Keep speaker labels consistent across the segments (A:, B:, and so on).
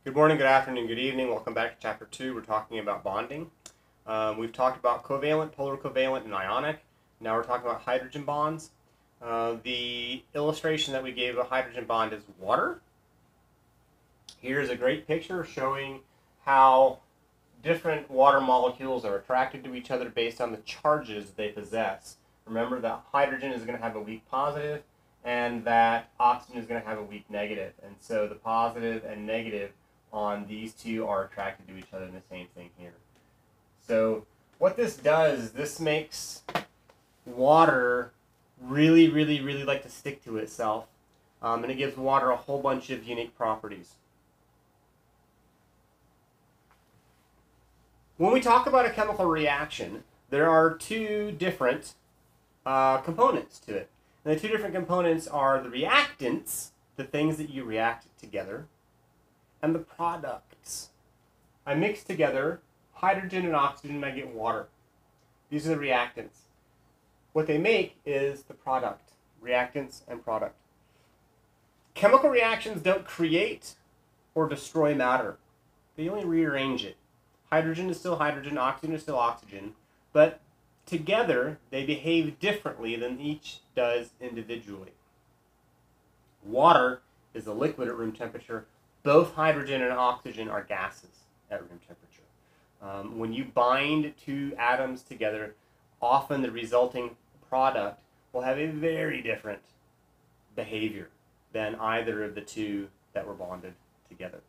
A: Good morning, good afternoon, good evening. Welcome back to Chapter 2. We're talking about bonding. We've talked about covalent, polar covalent, and ionic. Now we're talking about hydrogen bonds. The illustration that we gave of a hydrogen bond is water. Here's a great picture showing how different water molecules are attracted to each other based on the charges they possess. Remember that hydrogen is going to have a weak positive and that oxygen is going to have a weak negative. And so the positive and negative on these two are attracted to each other in the same thing here. So what this does is this makes water really like to stick to itself, and it gives water a whole bunch of unique properties. When we talk about a chemical reaction, there are two different components to it. And the two different components are the reactants, the things that you react together, and the products. I mix together hydrogen and oxygen and I get water. These are the reactants. What they make is the product, reactants and product. Chemical reactions don't create or destroy matter. They only rearrange it. Hydrogen is still hydrogen, oxygen is still oxygen, but together they behave differently than each does individually. Water is a liquid at room temperature. Both hydrogen and oxygen are gases at room temperature. When you bind two atoms together, often the resulting product will have a very different behavior than either of the two that were bonded together.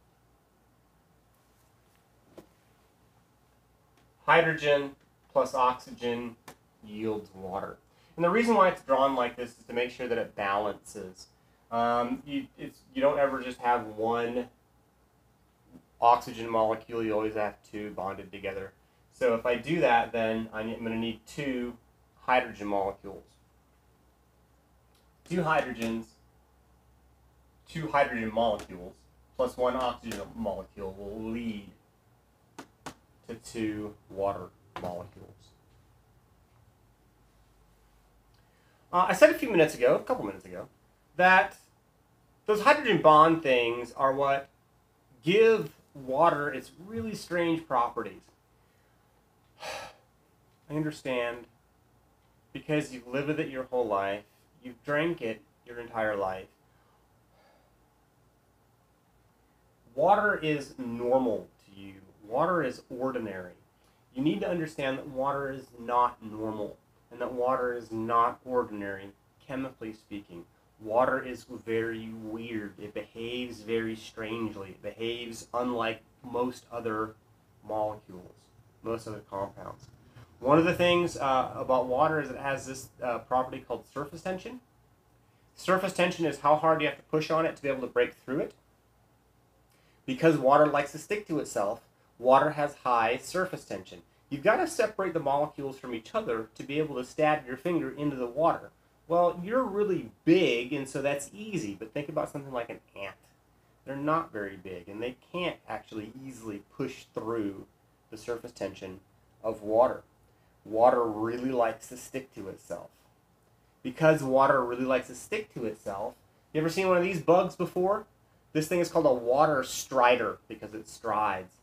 A: Hydrogen plus oxygen yields water. And the reason why it's drawn like this is to make sure that it balances. You don't ever just have one oxygen molecule, you always have two bonded together. So if I do that, then I'm going to need two hydrogen molecules. Two hydrogen molecules plus one oxygen molecule will lead to two water molecules. I said a couple minutes ago, that those hydrogen bond things are what give water its really strange properties. I understand, because you've lived with it your whole life, you've drank it your entire life. Water is normal to you. Water is ordinary. You need to understand that water is not normal and that water is not ordinary, chemically speaking. Water is very weird. It behaves very strangely. It behaves unlike most other molecules, most other compounds. One of the things about water is it has this property called surface tension. Surface tension is how hard you have to push on it to be able to break through it. Because water likes to stick to itself, water has high surface tension. You've got to separate the molecules from each other to be able to stab your finger into the water. Well, you're really big, and so that's easy, but think about something like an ant. They're not very big, and they can't actually easily push through the surface tension of water. Water really likes to stick to itself. Because water really likes to stick to itself, you ever seen one of these bugs before? This thing is called a water strider because it strides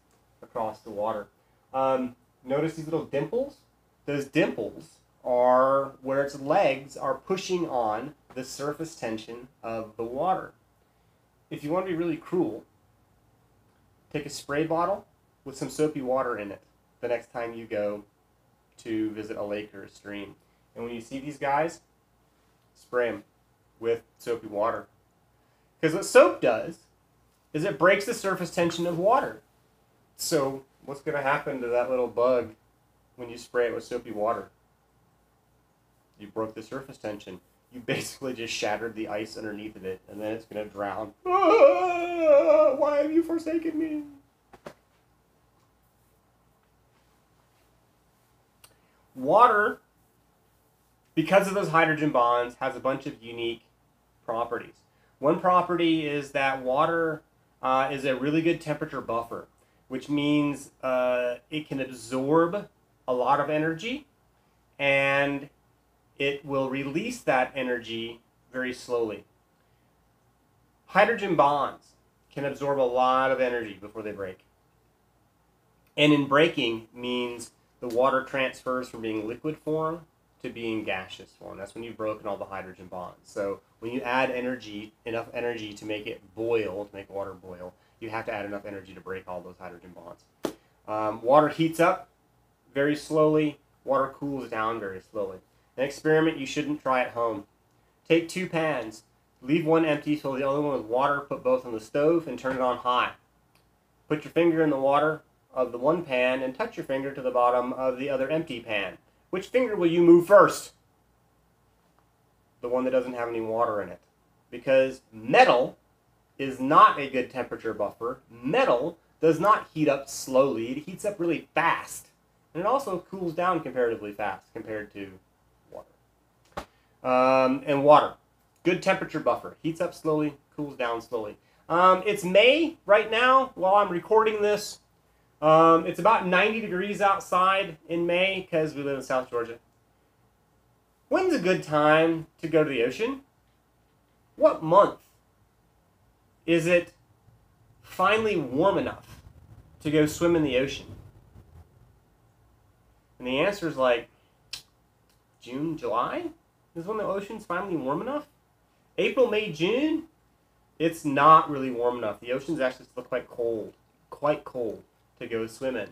A: across the water. Notice these little dimples? Those dimples are where its legs are pushing on the surface tension of the water. If you want to be really cruel, take a spray bottle with some soapy water in it the next time you go to visit a lake or a stream. And when you see these guys, spray them with soapy water. Because what soap does is it breaks the surface tension of water. So what's going to happen to that little bug when you spray it with soapy water? You broke the surface tension. You basically just shattered the ice underneath of it, and then it's going to drown. Ah, why have you forsaken me? Water, because of those hydrogen bonds, has a bunch of unique properties. One property is that water is a really good temperature buffer, which means it can absorb a lot of energy and it will release that energy very slowly. Hydrogen bonds can absorb a lot of energy before they break. And in breaking means the water transfers from being liquid form to being gaseous form. That's when you've broken all the hydrogen bonds. So when you add energy, enough energy to make it boil, to make water boil, you have to add enough energy to break all those hydrogen bonds. Water heats up very slowly. Water cools down very slowly. An experiment you shouldn't try at home. Take 2 pans. Leave one empty, fill the other one with water, put both on the stove, and turn it on high. Put your finger in the water of the one pan and touch your finger to the bottom of the other empty pan. Which finger will you move first? The one that doesn't have any water in it. Because metal is not a good temperature buffer. Metal does not heat up slowly. It heats up really fast. And it also cools down comparatively fast compared to water. And water. Good temperature buffer. Heats up slowly, cools down slowly. It's May right now while I'm recording this. It's about 90 degrees outside in May because we live in South Georgia. When's a good time to go to the ocean? What month is it finally warm enough to go swim in the ocean? And the answer is like June, July is when the ocean's finally warm enough. April, May, June, it's not really warm enough. The ocean's actually still quite cold to go swim in.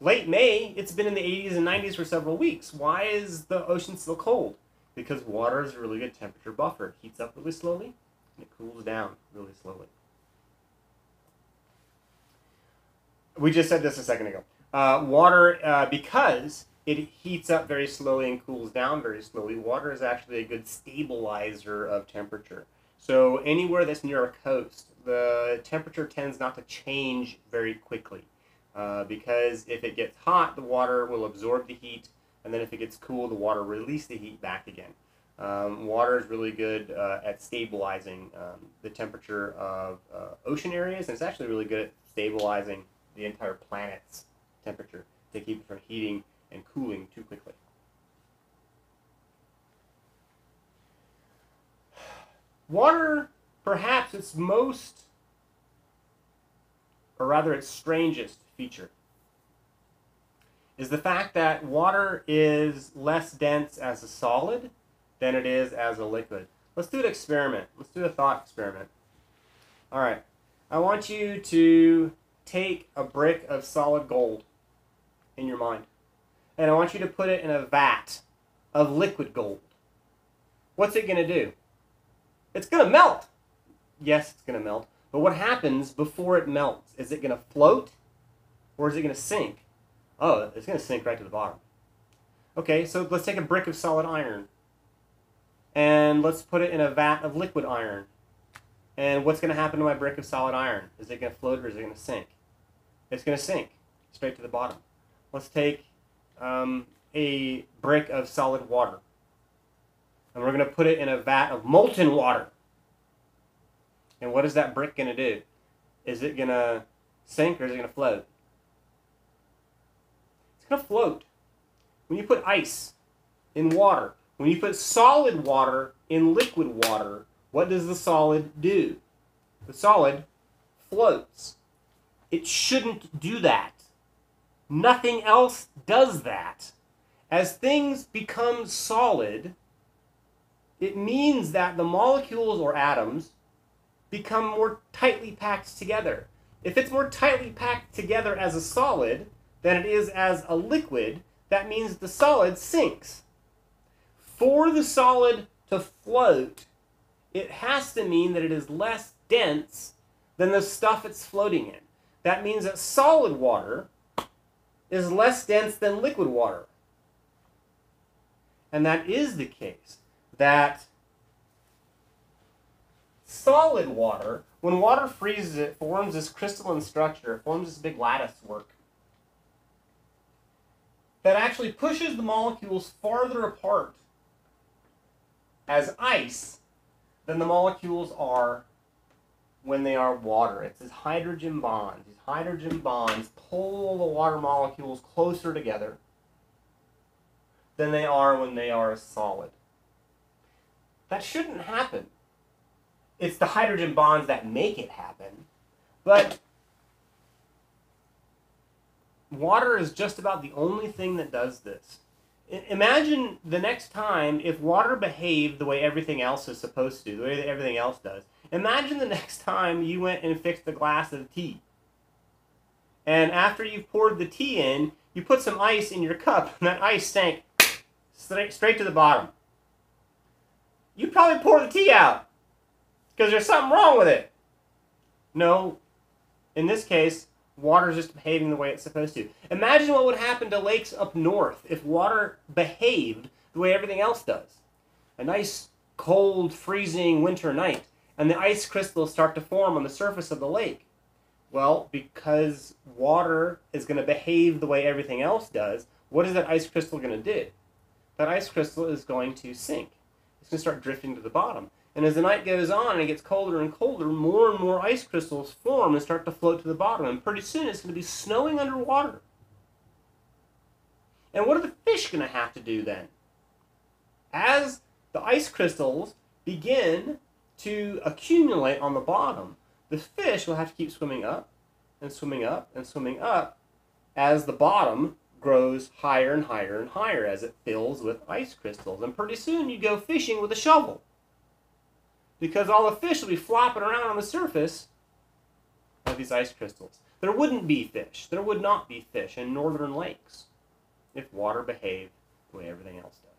A: Late May, it's been in the 80s and 90s for several weeks. Why is the ocean still cold? Because water is a really good temperature buffer. It heats up really slowly and it cools down really slowly. We just said this a second ago. Water, because it heats up very slowly and cools down very slowly, water is actually a good stabilizer of temperature. So anywhere that's near a coast, the temperature tends not to change very quickly. Because if it gets hot, the water will absorb the heat, and then if it gets cool, the water will release the heat back again. Water is really good at stabilizing the temperature of ocean areas, and it's actually really good at stabilizing the entire planet's temperature to keep it from heating and cooling too quickly. Water, perhaps its most, or rather its strangest feature, is the fact that water is less dense as a solid than it is as a liquid. Let's do an experiment. Let's do a thought experiment. All right. I want you to take a brick of solid gold in your mind, and I want you to put it in a vat of liquid gold. What's it going to do? It's going to melt. Yes, it's going to melt. But what happens before it melts? Is it going to float or is it going to sink? Oh, it's going to sink right to the bottom. Okay, so let's take a brick of solid iron and let's put it in a vat of liquid iron. And what's going to happen to my brick of solid iron? Is it going to float or is it going to sink? It's going to sink straight to the bottom. Let's take a brick of solid water and we're going to put it in a vat of molten water. And what is that brick going to do? Is it going to sink or is it going to float? It's going to float. When you put ice in water, when you put solid water in liquid water, what does the solid do? The solid floats. It shouldn't do that. Nothing else does that. As things become solid, it means that the molecules or atoms become more tightly packed together. If it's more tightly packed together as a solid than it is as a liquid, that means the solid sinks. For the solid to float, it has to mean that it is less dense than the stuff it's floating in. That means that solid water is less dense than liquid water. And that is the case. That solid water, when water freezes, it forms this crystalline structure, it forms this big lattice work that actually pushes the molecules farther apart as ice than the molecules are when they are water. It's these hydrogen bonds. These hydrogen bonds pull the water molecules closer together than they are when they are a solid. That shouldn't happen. it's the hydrogen bonds that make it happen. But water is just about the only thing that does this. Imagine the next time if water behaved the way everything else is supposed to, the way that everything else does. Imagine the next time you went and fixed a glass of tea. And after you've poured the tea in, you put some ice in your cup, and that ice sank straight to the bottom. You'd probably pour the tea out, because there's something wrong with it. No, in this case, water is just behaving the way it's supposed to. Imagine what would happen to lakes up north if water behaved the way everything else does. A nice, cold, freezing winter night, and the ice crystals start to form on the surface of the lake. Well, because water is going to behave the way everything else does, what is that ice crystal going to do? That ice crystal is going to sink. It's going to start drifting to the bottom. And as the night goes on and it gets colder and colder, more and more ice crystals form and start to float to the bottom. And pretty soon it's going to be snowing underwater. And what are the fish going to have to do then? As the ice crystals begin to accumulate on the bottom, the fish will have to keep swimming up and swimming up and swimming up as the bottom grows higher and higher and higher as it fills with ice crystals. And pretty soon you go fishing with a shovel, because all the fish will be flopping around on the surface of these ice crystals. There wouldn't be fish. There would not be fish in northern lakes if water behaved the way everything else does.